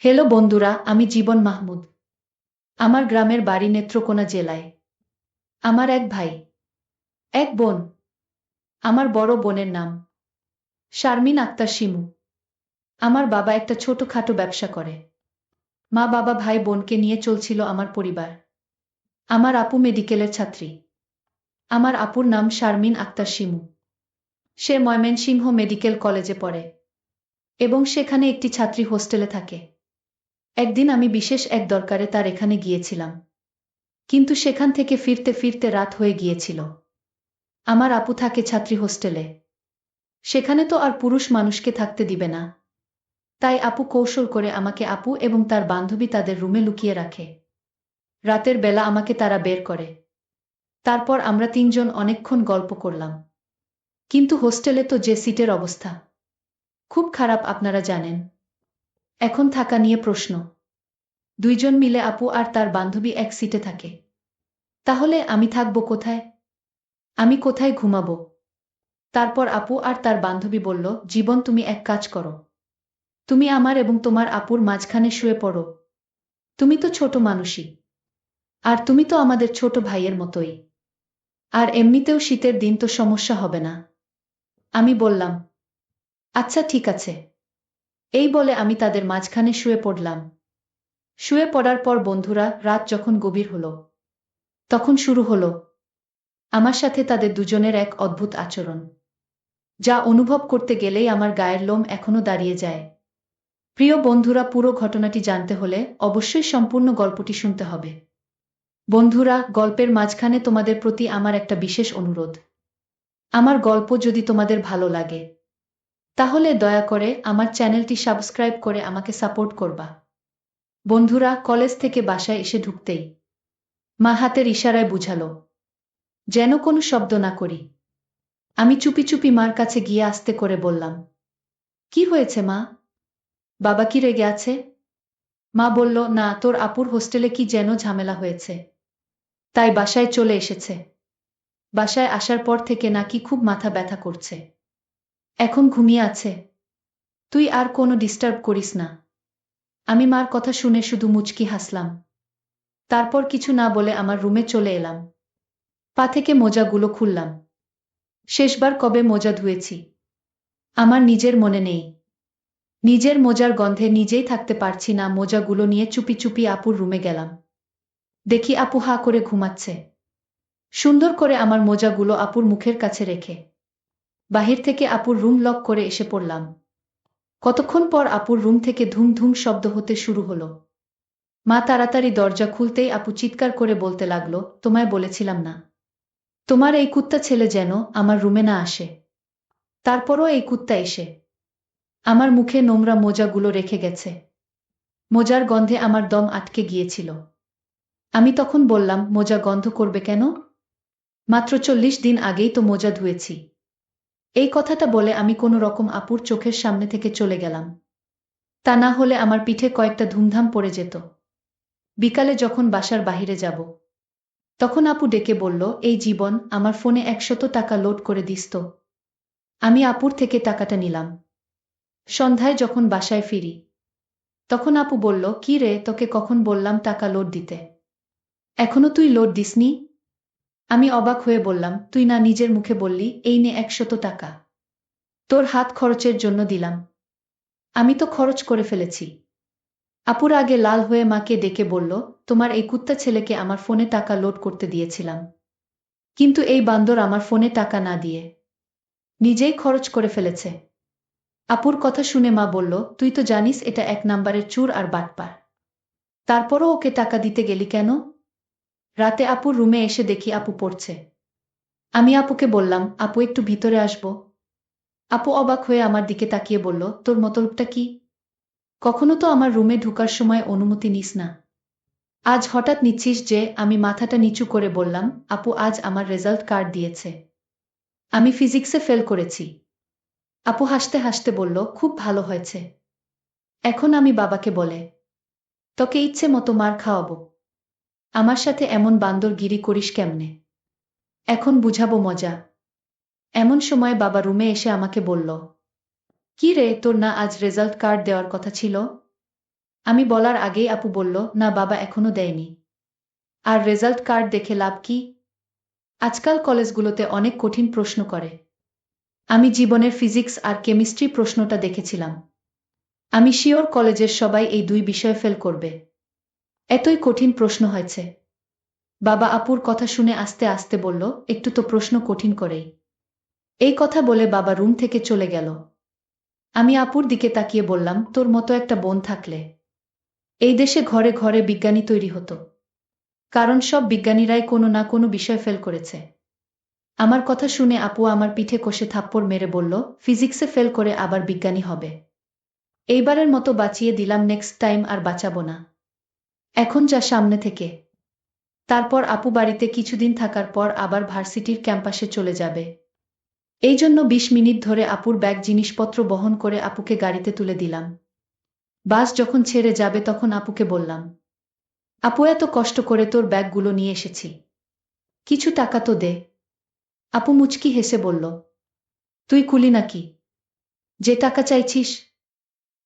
Hello বন্ধুরা, আমি জীবন মাহমুদ। আমার গ্রামের বাড়ি নেত্রকোনা জেলায়। আমার এক ভাই, এক বোন। আমার বড় বোনের নাম শারমিন আক্তার শিমু। আমার বাবা একটা ছোটখাটো ব্যবসা করে। মা বাবা ভাই বোনকে নিয়ে চলছিল আমার পরিবার। আমার আপু মেডিকেলের ছাত্রী। আমার আপুর নাম শারমিন আক্তার শিমু। সে ময়মনসিংহ মেডিকেল কলেজে পড়ে এবং সেখানে একটি ছাত্রী হোস্টেলে থাকে। একদিন আমি বিশেষ এক দরকারে তার এখানে গিয়েছিলাম, কিন্তু সেখান থেকে ফিরতে ফিরতে রাত হয়ে গিয়েছিল। আমার আপু থাকে ছাত্রী হোস্টেলে। সেখানে তো আর পুরুষ মানুষকে থাকতে দিবে না। তাই আপু কৌশল করে আমাকে আপু এবং তার বান্ধবী তাদের রুমে লুকিয়ে রাখে। রাতের বেলা আমাকে তারা বের করে। তারপর আমরা তিনজন অনেকক্ষণ গল্প করলাম। কিন্তু হোস্টেলে তো যে সিটের অবস্থা খুব খারাপ, আপনারা জানেন। এখন থাকা নিয়ে প্রশ্ন। দুইজন মিলে আপু আর তার বান্ধবী এক সিটে থাকে। তাহলে আমি থাকবো কোথায়? আমি কোথায় ঘুমাবো? তারপর আপু আর তার বান্ধবী বলল, জীবন, তুমি এক কাজ করো। তুমি আমার এবং তোমার আপুর মাঝখানে শুয়ে পড়ো। তুমি তো ছোট মানুষই, আর তুমি তো আমাদের ছোট ভাইয়ের মতোই। আর এমনিতেও শীতের দিন, তো সমস্যা হবে না। আমি বললাম, আচ্ছা ঠিক আছে। এই বলে আমি তাদের মাঝখানে শুয়ে পড়লাম। শুয়ে পড়ার পর বন্ধুরা, রাত যখন গভীর হলো, তখন শুরু হলো আমার সাথে তাদের দুজনের এক অদ্ভুত আচরণ, যা অনুভব করতে গেলেই আমার গায়ের লোম এখনো দাঁড়িয়ে যায়। প্রিয় বন্ধুরা, পুরো ঘটনাটি জানতে হলে অবশ্যই সম্পূর্ণ গল্পটি শুনতে হবে। বন্ধুরা, গল্পের মাঝখানে তোমাদের প্রতি আমার একটা বিশেষ অনুরোধ। আমার গল্প যদি তোমাদের ভালো লাগে, তাহলে দয়া করে আমার চ্যানেলটি সাবস্ক্রাইব করে আমাকে সাপোর্ট করবা। বন্ধুরা, কলেজ থেকে বাসায় এসে ঢুকতেই মা হাতের ইশারায় বুঝালো যেন কোনো শব্দ না করি। আমি চুপি চুপি মার কাছে গিয়ে আস্তে করে বললাম, কি হয়েছে মা? বাবা কি রেগে আছে? মা বলল, না, তোর আপুর হোস্টেলে কি যেন ঝামেলা হয়েছে, তাই বাসায় চলে এসেছে। বাসায় আসার পর থেকে নাকি খুব মাথা ব্যথা করছে। এখন ঘুমিয়ে আছে। তুই আর কোনো ডিস্টার্ব করিস না। আমি মার কথা শুনে শুধু মুচকি হাসলাম। তারপর কিছু না বলে আমার রুমে চলে এলাম। পা থেকে মোজাগুলো খুললাম। শেষবার কবে মোজা ধুয়েছি আমার নিজের মনে নেই। নিজের মোজার গন্ধে নিজেই থাকতে পারছি না। মোজাগুলো নিয়ে চুপি চুপি আপুর রুমে গেলাম। দেখি আপু হা করে ঘুমাচ্ছে। সুন্দর করে আমার মোজাগুলো আপুর মুখের কাছে রেখে বাহির থেকে আপুর রুম লক করে এসে পড়লাম। কতক্ষণ পর আপুর রুম থেকে ধুম ধুম শব্দ হতে শুরু হলো। মা তাড়াতাড়ি দরজা খুলতেই আপু চিৎকার করে বলতে লাগলো, তোমায় বলেছিলাম না তোমার এই কুত্তা ছেলে যেন আমার রুমে না আসে। তারপরও এই কুত্তা এসে আমার মুখে নোংরা মোজাগুলো রেখে গেছে। মোজার গন্ধে আমার দম আটকে গিয়েছিল। আমি তখন বললাম, মোজা গন্ধ করবে কেন? মাত্র 40 দিন আগেই তো মোজা ধুয়েছি। এই কথাটা বলে আমি কোনো রকম আপুর চোখের সামনে থেকে চলে গেলাম। তা না হলে আমার পিঠে কয়েকটা ধুমধাম পড়ে যেত। বিকালে যখন বাসার বাহিরে যাব, তখন আপু ডেকে বলল, এই জীবন, আমার ফোনে 100 টাকা লোড করে দিস তো। আমি আপুর থেকে টাকাটা নিলাম। সন্ধ্যায় যখন বাসায় ফিরি, তখন আপু বলল, কি রে, তোকে কখন বললাম টাকা লোড দিতে? এখনো তুই লোড দিসনি? আমি অবাক হয়ে বললাম, তুই না নিজের মুখে বললি, এই নে 100 টাকা, তোর হাত খরচের জন্য দিলাম। আমি তো খরচ করে ফেলেছি। আপুর আগে লাল হয়ে মাকে ডেকে বলল, তোমার এই কুত্তা ছেলেকে আমার ফোনে টাকা লোড করতে দিয়েছিলাম, কিন্তু এই বান্দর আমার ফোনে টাকা না দিয়ে নিজেই খরচ করে ফেলেছে। আপুর কথা শুনে মা বলল, তুই তো জানিস এটা 1 নাম্বারের চুর আর বাটপার, তারপরও ওকে টাকা দিতে গেলি কেন? রাতে আপুর রুমে এসে দেখি আপু পড়ছে। আমি আপুকে বললাম, আপু একটু ভিতরে আসবো? আপু অবাক হয়ে আমার দিকে তাকিয়ে বলল, তোর মতলবটা কি? কখনো তো আমার রুমে ঢুকার সময় অনুমতি নিস না, আজ হঠাৎ নিচ্ছিস যে? আমি মাথাটা নিচু করে বললাম, আপু আজ আমার রেজাল্ট কার্ড দিয়েছে, আমি ফিজিক্সে ফেল করেছি। আপু হাসতে হাসতে বলল, খুব ভালো হয়েছে। এখন আমি বাবাকে বলে তোকে ইচ্ছে মতো মার খাওয়াবো। আমার সাথে এমন বান্দরগিরি করিস কেমনে? এখন বুঝাবো মজা। এমন সময় বাবা রুমে এসে আমাকে বলল, কি রে, তোর না আজ রেজাল্ট কার্ড দেওয়ার কথা ছিল? আমি বলার আগেই আপু বলল, না বাবা এখনো দেয়নি। আর রেজাল্ট কার্ড দেখে লাভ কি? আজকাল কলেজগুলোতে অনেক কঠিন প্রশ্ন করে। আমি জীবনের ফিজিক্স আর কেমিস্ট্রি প্রশ্নটা দেখেছিলাম। আমি শিওর কলেজের সবাই এই দুই বিষয়ে ফেল করবে। এতই কঠিন প্রশ্ন হয়েছে। বাবা আপুর কথা শুনে আস্তে আস্তে বলল, একটু তো প্রশ্ন কঠিন করেই। এই কথা বলে বাবা রুম থেকে চলে গেল। আমি আপুর দিকে তাকিয়ে বললাম, তোর মতো একটা বোন থাকলে এই দেশে ঘরে ঘরে বিজ্ঞানী তৈরি হতো। কারণ সব বিজ্ঞানীরাই কোনো না কোনো বিষয় ফেল করেছে। আমার কথা শুনে আপু আমার পিঠে কষে থাপ্পড় মেরে বলল, ফিজিক্সে ফেল করে আবার বিজ্ঞানী হবে? এইবারের মতো বাঁচিয়ে দিলাম, নেক্সট টাইম আর বাঁচাবো না। এখন যা সামনে থেকে। তারপর আপু বাড়িতে কিছুদিন থাকার পর আবার ভার্সিটির ক্যাম্পাসে চলে যাবে। এই জন্য ২০ মিনিট ধরে আপুর ব্যাগ জিনিসপত্র বহন করে আপুকে গাড়িতে তুলে দিলাম। বাস যখন ছেড়ে যাবে তখন আপুকে বললাম, আপু এত কষ্ট করে তোর ব্যাগগুলো নিয়ে এসেছি, কিছু টাকা তো দে। আপু মুচকি হেসে বলল, তুই কুলি নাকি যে টাকা চাইছিস?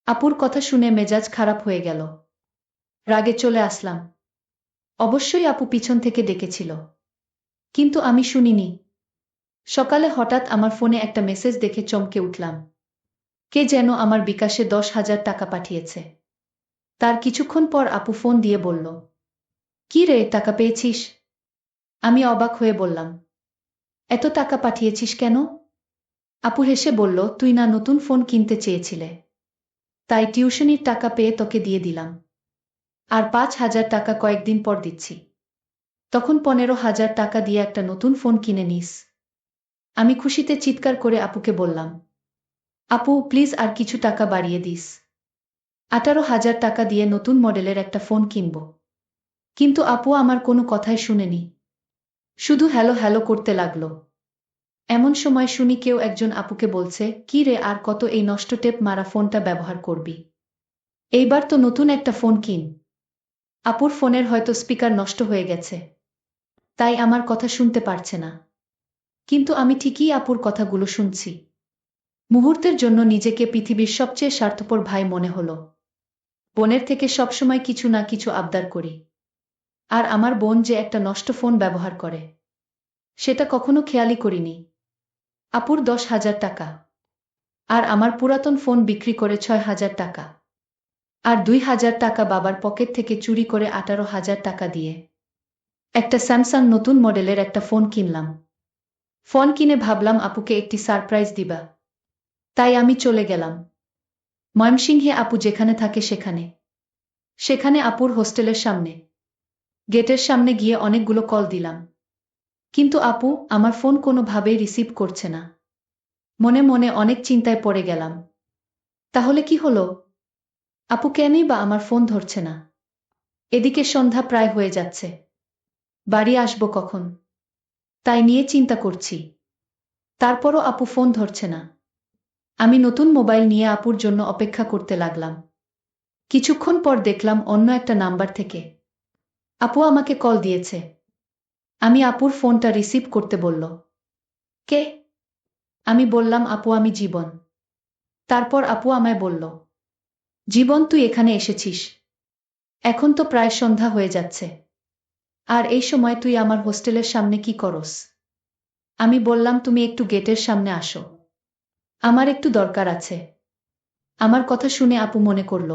আপুর কথা শুনে মেজাজ খারাপ হয়ে গেল। রাগে চলে আসলাম। অবশ্যই আপু পিছন থেকে ডেকেছিল, কিন্তু আমি শুনিনি। সকালে হঠাৎ আমার ফোনে একটা মেসেজ দেখে চমকে উঠলাম। কে যেন আমার বিকাশে ১০,০০০ টাকা পাঠিয়েছে। তার কিছুক্ষণ পর আপু ফোন দিয়ে বলল, কি রে, টাকা পেয়েছিস? আমি অবাক হয়ে বললাম, এত টাকা পাঠিয়েছিস কেন? আপু হেসে বলল, তুই না নতুন ফোন কিনতে চেয়েছিলে, তাই টিউশনির টাকা পেয়ে তোকে দিয়ে দিলাম। আর ৫,০০০ টাকা কয়েকদিন পর দিচ্ছি, তখন ১৫,০০০ টাকা দিয়ে একটা নতুন ফোন কিনে নিস। আমি খুশিতে চিৎকার করে আপুকে বললাম, আপু প্লিজ আর কিছু টাকা বাড়িয়ে দিস। ১৮,০০০ টাকা দিয়ে নতুন মডেলের একটা ফোন কিনব। কিন্তু আপু আমার কোনো কথাই শুনেনি, শুধু হ্যালো হ্যালো করতে লাগলো। এমন সময় শুনি কেউ একজন আপুকে বলছে, কি রে, আর কত এই নষ্ট টেপ মারা ফোনটা ব্যবহার করবি? এইবার তো নতুন একটা ফোন কিন। আপুর ফোনের হয়তো স্পিকার নষ্ট হয়ে গেছে, তাই আমার কথা শুনতে পারছে না। কিন্তু আমি ঠিকই আপুর কথাগুলো শুনছি। মুহূর্তের জন্য নিজেকে পৃথিবীর সবচেয়ে স্বার্থপর ভাই মনে হলো। বোনের থেকে সবসময় কিছু না কিছু আবদার করি, আর আমার বোন যে একটা নষ্ট ফোন ব্যবহার করে সেটা কখনো খেয়ালই করিনি। আপুর ১০,০০০ টাকা, আর আমার পুরাতন ফোন বিক্রি করে ৬,০০০ টাকা, আর ২,০০০ টাকা বাবার পকেট থেকে চুরি করে ১৮,০০০ টাকা দিয়ে একটা স্যামসাং নতুন মডেলের একটা ফোন কিনলাম। ফোন কিনে ভাবলাম আপুকে একটি সারপ্রাইজ দিবা, তাই আমি চলে গেলাম ময়মনসিংহে আপু যেখানে থাকে সেখানে। সেখানে আপুর হোস্টেলের সামনে, গেটের সামনে গিয়ে অনেকগুলো কল দিলাম, কিন্তু আপু আমার ফোন কোনোভাবেই রিসিভ করছে না। মনে মনে অনেক চিন্তায় পড়ে গেলাম, তাহলে কি হলো? আপু কেনই বা আমার ফোন ধরছে না? এদিকে সন্ধ্যা প্রায় হয়ে যাচ্ছে, বাড়ি আসবো কখন তাই নিয়ে চিন্তা করছি। তারপরও আপু ফোন ধরছে না। আমি নতুন মোবাইল নিয়ে আপুর জন্য অপেক্ষা করতে লাগলাম। কিছুক্ষণ পর দেখলাম অন্য একটা নাম্বার থেকে আপু আমাকে কল দিয়েছে। আমি আপুর ফোনটা রিসিভ করতে বলল, কে? আমি বললাম, আপু আমি জীবন। তারপর আপু আমায় বলল, জীবন তুই এখানে এসেছিস? এখন তো প্রায় সন্ধ্যা হয়ে যাচ্ছে, আর এই সময় তুই আমার হোস্টেলের সামনে কি করস? আমি বললাম, তুমি একটু গেটের সামনে আসো, আমার একটু দরকার আছে। আমার কথা শুনে আপু মনে করল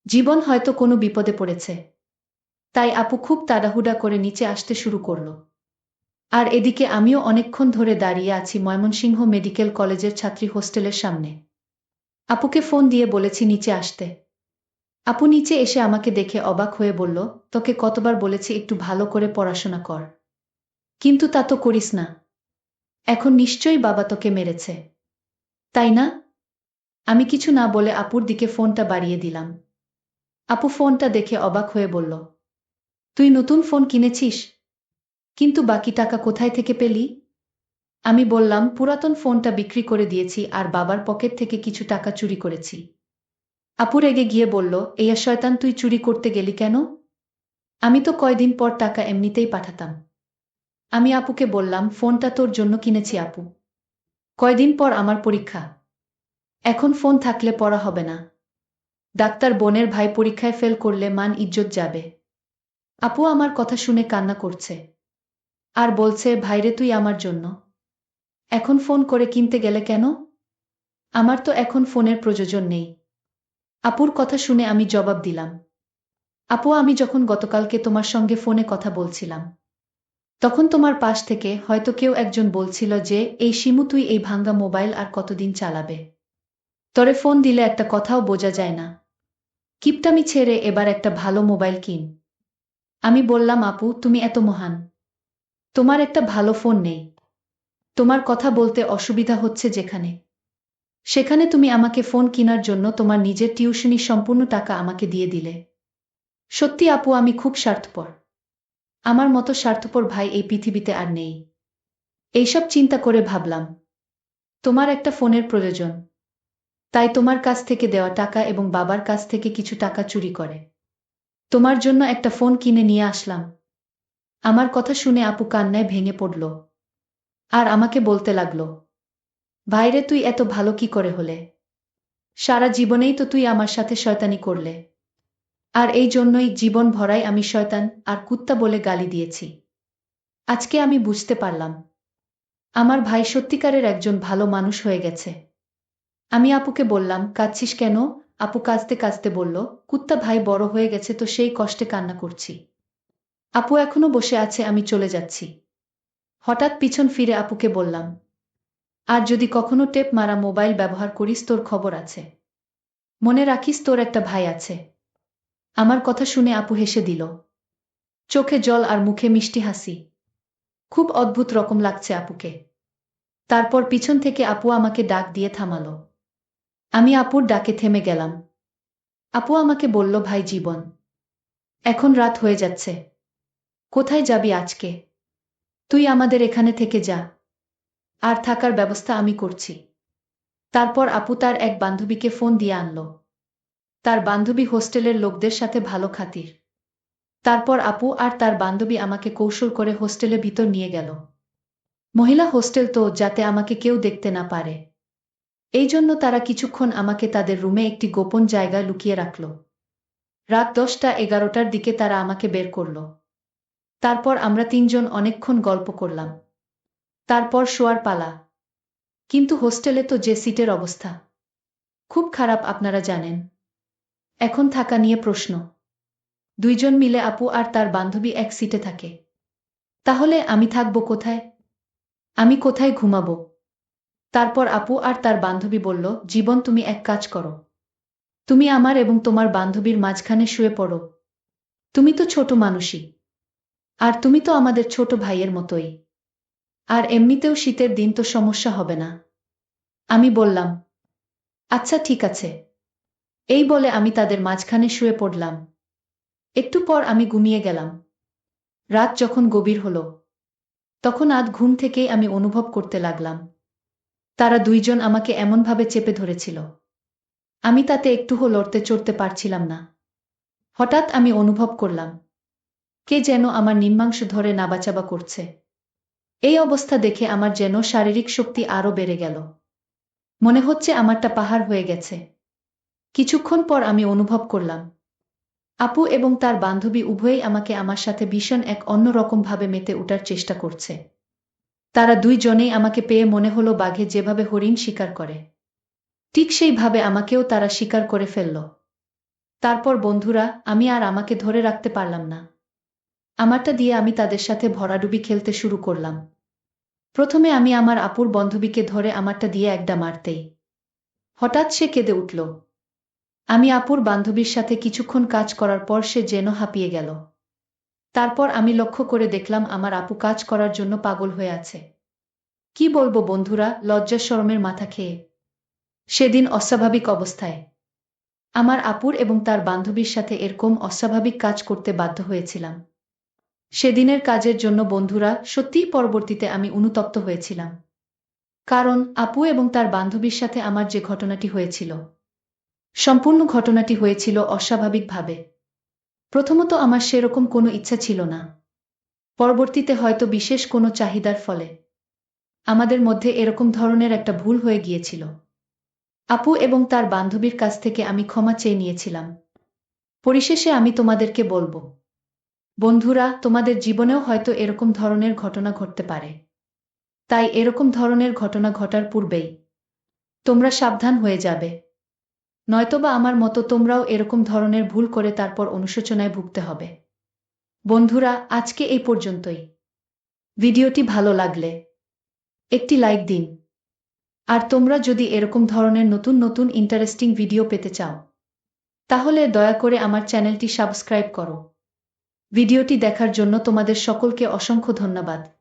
জীবন হয়তো কোনো বিপদে পড়েছে, তাই আপু খুব তাড়াহুড়া করে নিচে আসতে শুরু করল। আর এদিকে আমিও অনেকক্ষণ ধরে দাঁড়িয়ে আছি ময়মনসিংহ মেডিকেল কলেজের ছাত্রী হোস্টেলের সামনে। আপুকে ফোন দিয়ে বলেছি নিচে আসতে। আপু নিচে এসে আমাকে দেখে অবাক হয়ে বলল, তোকে কতবার বলেছি একটু ভালো করে পড়াশোনা কর, কিন্তু তা তো করিস না। এখন নিশ্চয়ই বাবা তোকে মেরেছে, তাই না? আমি কিছু না বলে আপুর দিকে ফোনটা বাড়িয়ে দিলাম। আপু ফোনটা দেখে অবাক হয়ে বলল, তুই নতুন ফোন কিনেছিস? কিন্তু বাকি টাকা কোথায় থেকে পেলি? আমি বললাম, পুরাতন ফোনটা বিক্রি করে দিয়েছি আর বাবার পকেট থেকে কিছু টাকা চুরি করেছি। আপু রেগে গিয়ে বলল, এইয়া শয়তান, তুই চুরি করতে গেলি কেন? আমি তো কয়দিন পর টাকা এমনিতেই পাঠাতাম। আমি আপুকে বললাম, ফোনটা তোর জন্য কিনেছি আপু, কয়দিন পর আমার পরীক্ষা, এখন ফোন থাকলে পড়া হবে না। ডাক্তার বোনের ভাই পরীক্ষায় ফেল করলে মান ইজ্জত যাবে। আপু আমার কথা শুনে কান্না করছে আর বলছে, ভাইরে তুই আমার জন্য এখন ফোন করে কিনতে গেলে কেন? আমার তো এখন ফোনের প্রয়োজন নেই। আপুর কথা শুনে আমি জবাব দিলাম, আপু আমি যখন গতকালকে তোমার সঙ্গে ফোনে কথা বলছিলাম তখন তোমার পাশ থেকে হয়তো কেউ একজন বলছিল যে, এই শিমু তুই এই ভাঙ্গা মোবাইল আর কতদিন চালাবে? তরে ফোন দিলে একটা কথাও বোঝা যায় না। কিপটামি ছেড়ে এবার একটা ভালো মোবাইল কিন। আমি বললাম, আপু তুমি এত মহান, তোমার একটা ভালো ফোন নেই, তোমার কথা বলতে অসুবিধা হচ্ছে যেখানে সেখানে তুমি আমাকে ফোন কেনার জন্য তোমার নিজের টিউশনি সম্পূর্ণ টাকা আমাকে দিয়ে দিলে। সত্যি আপু আমি খুব স্বার্থপর। আমার মতো স্বার্থপর ভাই এই পৃথিবীতে আর নেই। এইসব চিন্তা করে ভাবলাম তোমার একটা ফোনের প্রয়োজন, তাই তোমার কাছ থেকে দেওয়া টাকা এবং বাবার কাছ থেকে কিছু টাকা চুরি করে তোমার জন্য একটা ফোন কিনে নিয়ে আসলাম। আমার কথা শুনে আপু কান্নায় ভেঙে পড়ল আর আমাকে বলতে লাগলো, ভাইরে তুই এত ভালো কি করে হলে? সারা জীবনেই তো তুই আমার সাথে শয়তানি করলে, আর এই জন্যই জীবন ভরাই আমি শয়তান আর কুত্তা বলে গালি দিয়েছি। আজকে আমি বুঝতে পারলাম আমার ভাই সত্যিকারের একজন ভালো মানুষ হয়ে গেছে। আমি আপুকে বললাম, কাঁদছিস কেন? আপু কাঁদতে কাঁদতে বলল, কুত্তা ভাই বড় হয়ে গেছে তো সেই কষ্টে কান্না করছি। আপু এখনো বসে আছে, আমি চলে যাচ্ছি। হঠাৎ পিছন ফিরে আপুকে বললাম, আর যদি কখনো টেপ মারা মোবাইল ব্যবহার করিস তোর খবর আছে। মনে রাখিস তোর একটা ভাই আছে। আমার কথা শুনে আপু হেসে দিল, চোখে জল আর মুখে মিষ্টি হাসি। খুব অদ্ভুত রকম লাগছে আপুকে। তারপর পিছন থেকে আপু আমাকে ডাক দিয়ে থামালো। আমি আপুর ডাকে থেমে গেলাম। আপু আমাকে বলল, ভাই জীবন, এখন রাত হয়ে যাচ্ছে, কোথায় যাবি আজকে? তুই আমাদের এখানে থেকে যা, আর থাকার ব্যবস্থা আমি করছি। তারপর আপু তার এক বান্ধবীকে ফোন দিয়ে আনলো। তার বান্ধবী হোস্টেলের লোকদের সাথে ভালো খাতির। তারপর আপু আর তার বান্ধবী আমাকে কৌশল করে হোস্টেলের ভিতর নিয়ে গেল। মহিলা হোস্টেল তো, যাতে আমাকে কেউ দেখতে না পারে। এই জন্য তারা কিছুক্ষণ আমাকে তাদের রুমে একটি গোপন জায়গায় লুকিয়ে রাখল। রাত 10টা-11টার দিকে তারা আমাকে বের করল। তারপর আমরা তিনজন অনেকক্ষণ গল্প করলাম। তারপর শোয়ার পালা। কিন্তু হোস্টেলে তো যে সিটের অবস্থা খুব খারাপ আপনারা জানেন। এখন থাকা নিয়ে প্রশ্ন। দুইজন মিলে আপু আর তার বান্ধবী এক সিটে থাকে। তাহলে আমি থাকবো কোথায়? আমি কোথায় ঘুমাবো? তারপর আপু আর তার বান্ধবী বলল, জীবন তুমি এক কাজ করো, তুমি আমার এবং তোমার বান্ধবীর মাঝখানে শুয়ে পড়ো। তুমি তো ছোট মানুষই, আর তুমি তো আমাদের ছোট ভাইয়ের মতোই। আর এমনিতেও শীতের দিন তো সমস্যা হবে না। আমি বললাম, আচ্ছা ঠিক আছে। এই বলে আমি তাদের মাঝখানে শুয়ে পড়লাম। একটু পর আমি ঘুমিয়ে গেলাম। রাত যখন গভীর হলো তখন আধ ঘুম থেকেই আমি অনুভব করতে লাগলাম তারা দুইজন আমাকে এমনভাবে চেপে ধরেছিল, আমি তাতে একটুও লড়তে চড়তে পারছিলাম না। হঠাৎ আমি অনুভব করলাম কে যেন আমার নিম্নাংশ ধরে নাবাচাবা করছে। এই অবস্থা দেখে আমার যেন শারীরিক শক্তি আরো বেড়ে গেল। মনে হচ্ছে আমারটা পাহাড় হয়ে গেছে। কিছুক্ষণ পর আমি অনুভব করলাম আপু এবং তার বান্ধবী উভয়েই আমাকে আমার সাথে ভীষণ এক অন্যরকম ভাবে মেতে ওঠার চেষ্টা করছে। তারা দুইজনেই আমাকে পেয়ে মনে হলো বাঘে যেভাবে হরিণ শিকার করে ঠিক সেইভাবে আমাকেও তারা শিকার করে ফেলল। তারপর বন্ধুরা, আমি আর আমাকে ধরে রাখতে পারলাম না। আমারটা দিয়ে আমি তাদের সাথে ভরাডুবি খেলতে শুরু করলাম। প্রথমে আমি আমার আপুর বান্ধবীকে ধরে আমারটা দিয়ে একটা মারতেই হঠাৎ সে কেঁদে উঠল। আমি আপুর বান্ধবীর সাথে কিছুক্ষণ কাজ করার পর সে যেন হাঁপিয়ে গেল। তারপর আমি লক্ষ্য করে দেখলাম আমার আপু কাজ করার জন্য পাগল হয়ে আছে। কি বলবো বন্ধুরা, লজ্জা শরমের মাথা খেয়ে সেদিন অস্বাভাবিক অবস্থায় আমার আপুর এবং তার বান্ধবীর সাথে এরকম অস্বাভাবিক কাজ করতে বাধ্য হয়েছিলাম। সেদিনের কাজের জন্য বন্ধুরা, সত্যিই পরবর্তীতে আমি অনুতপ্ত হয়েছিলাম। কারণ আপু এবং তার বান্ধবীর সাথে আমার যে ঘটনাটি হয়েছিল, সম্পূর্ণ ঘটনাটি হয়েছিল অস্বাভাবিকভাবে। প্রথমত আমার সেরকম কোনো ইচ্ছা ছিল না। পরবর্তীতে হয়তো বিশেষ কোনো চাহিদার ফলে আমাদের মধ্যে এরকম ধরনের একটা ভুল হয়ে গিয়েছিল। আপু এবং তার বান্ধবীর কাছ থেকে আমি ক্ষমা চেয়ে নিয়েছিলাম। পরিশেষে আমি তোমাদেরকে বলবো, বন্ধুরা, তোমাদের জীবনেও হয়তো এরকম ধরনের ঘটনা ঘটতে পারে। তাই এরকম ধরনের ঘটনা ঘটার পূর্বেই তোমরা সাবধান হয়ে যাবে। নয়তোবা আমার মতো তোমরাও এরকম ধরনের ভুল করে তারপর অনুশোচনায় ভুগতে হবে। বন্ধুরা, আজকে এই পর্যন্তই। ভিডিওটি ভালো লাগলে একটি লাইক দিন। আর তোমরা যদি এরকম ধরনের নতুন নতুন ইন্টারেস্টিং ভিডিও পেতে চাও, তাহলে দয়া করে আমার চ্যানেলটি সাবস্ক্রাইব করো। ভিডিওটি দেখার জন্য তোমাদের সকলকে অসংখ্য ধন্যবাদ।